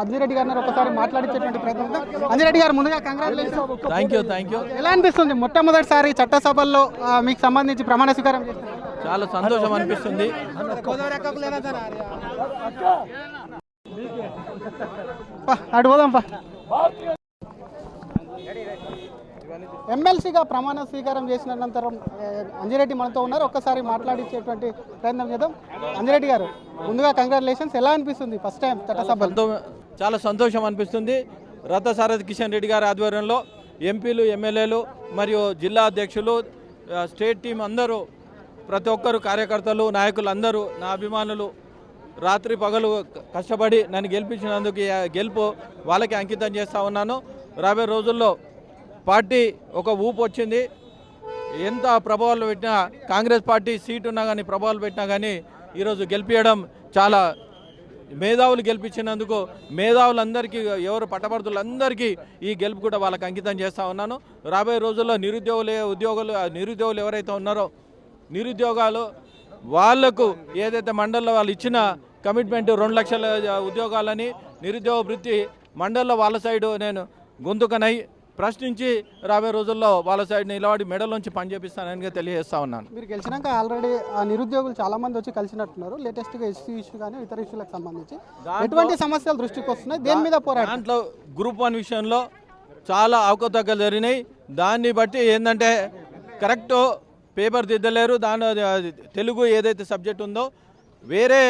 అంజిరెడ్డి గారిని ఒకసారి మాట్లాడించేటువంటి ప్రయత్నం. అంజిరెడ్డి గారు ముందుగా కంగ్రాచులేషన్స్. Thank you. ఎలా అనిపిస్తుంది మొట్టమొదటిసారి చట్టసభల్లో మీకు సంబంధించి ప్రమాణ స్వీకారం చేస్తున్నారు? చాలా సంతోషం అనిపిస్తుంది. అటు పోదాంపా. ఎమ్మెల్సీగా ప్రమాణ స్వీకారం చేసిన అనంతరం అంజిరెడ్డి మనతో ఉన్నారు. ఒక్కసారి మాట్లాడించేటువంటి ప్రయత్నం చేద్దాం. అంజిరెడ్డి గారు ముందుగా కంగ్రాచులేషన్స్. ఎలా అనిపిస్తుంది ఫస్ట్ టైం చట్టసభలో? చాలా సంతోషం అనిపిస్తుంది. రథసారథి కిషన్ రెడ్డి గారి ఆధ్వర్యంలో ఎంపీలు, ఎమ్మెల్యేలు మరియు జిల్లా అధ్యక్షులు, స్టేట్ టీం అందరూ, ప్రతి ఒక్కరు కార్యకర్తలు, నాయకులు అందరూ, నా అభిమానులు రాత్రి పగలు కష్టపడి నన్ను గెలిపించినందుకు గెలుపు వాళ్ళకి అంకితం చేస్తూ ఉన్నాను. రాబోయే రోజుల్లో పార్టీ ఒక ఊపు వచ్చింది. ఎంత ప్రభావాలు పెట్టినా, కాంగ్రెస్ పార్టీ సీటు ఉన్నా కానీ, ప్రభావాలు పెట్టినా కానీ ఈరోజు గెలిపించడం చాలా మేధావులు గెలిపించినందుకు మేధావులందరికీ, ఎవరు పట్టభద్రులందరికీ ఈ గెలుపు కూడా వాళ్ళకి అంకితం చేస్తూ ఉన్నాను. రాబోయే రోజుల్లో నిరుద్యోగులు ఎవరైతే ఉన్నారో నిరుద్యోగాలు వాళ్లకు ఏదైతే మండలంలో వాళ్ళు ఇచ్చిన కమిట్మెంట్ 2 లక్షల ఉద్యోగాలని, నిరుద్యోగ వృత్తి మండలంలో వాళ్ళ సైడు నేను గొంతుకనై ప్రశ్నించి రాబోయే రోజుల్లో వాళ్ళ సైడ్ నిలబడి మెడలోంచి పని చేపిస్తానని తెలియజేస్తా ఉన్నాను. మీరు గెలిచినాక ఆల్రెడీ ఆ నిరుద్యోగులు చాలా మంది వచ్చి కలిసినట్టున్నారు. లేటెస్ట్గా ఎస్సీ ఇష్యూ కానీ ఇతర ఇష్యూలకు సంబంధించి ఎటువంటి సమస్యలు దృష్టికి వస్తున్నాయి, దేని మీద పోరాటం? దాంట్లో గ్రూప్ 1 విషయంలో చాలా అవకతవకలు జరిగినాయి. దాన్ని బట్టి ఏంటంటే కరెక్ట్ పేపర్ దిద్దలేరు. దాని తెలుగు ఏదైతే సబ్జెక్ట్ ఉందో వేరే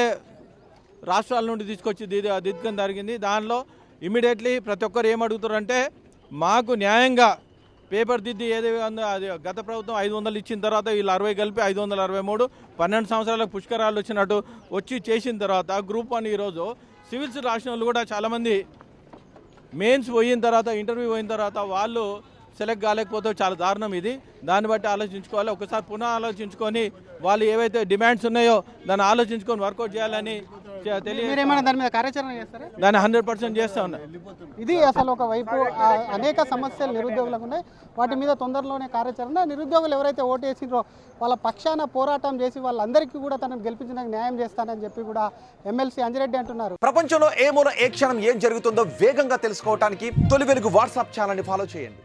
రాష్ట్రాల నుండి తీసుకొచ్చి దిద్దడం జరిగింది. దానిలో ఇమీడియట్లీ ప్రతి ఒక్కరు ఏమడుగుతారంటే మాకు న్యాయంగా పేపర్ దిద్ది ఏదైతే అది గత ప్రభుత్వం 500 ఇచ్చిన తర్వాత వీళ్ళు 60 కలిపి 563, 12 సంవత్సరాలకు పుష్కరాలు వచ్చినట్టు వచ్చి చేసిన తర్వాత గ్రూప్ 1 ఈరోజు సివిల్స్ రాసిన వాళ్ళు కూడా చాలామంది మెయిన్స్ పోయిన తర్వాత, ఇంటర్వ్యూ పోయిన తర్వాత వాళ్ళు సెలెక్ట్ కాలేకపోతే చాలా దారుణం ఇది. దాన్ని బట్టి ఆలోచించుకోవాలి. ఒకసారి పునః ఆలోచించుకొని వాళ్ళు ఏవైతే డిమాండ్స్ ఉన్నాయో దాన్ని ఆలోచించుకొని వర్కౌట్ చేయాలని దాని మీద కార్యాచరణ చేస్తారా? దాన్ని 100% చేస్తా ఉన్నా. ఇది అసలు ఒకవైపు అనేక సమస్యలు నిరుద్యోగులకు ఉన్నాయి. వాటి మీద తొందరలోనే కార్యాచరణ. నిరుద్యోగులు ఎవరైతే ఓటు వేసిండ్రో వాళ్ళ పక్షాన పోరాటం చేసి వాళ్ళందరికీ కూడా తనను గెలిపించడానికి న్యాయం చేస్తానని చెప్పి కూడా ఎమ్మెల్సీ అంజిరెడ్డి అంటున్నారు. ప్రపంచంలో ఏ మూల ఏ క్షణం ఏం జరుగుతుందో వేగంగా తెలుసుకోవడానికి తొలి వెలుగు వాట్సాప్ ఛానల్ని ఫాలో చేయండి.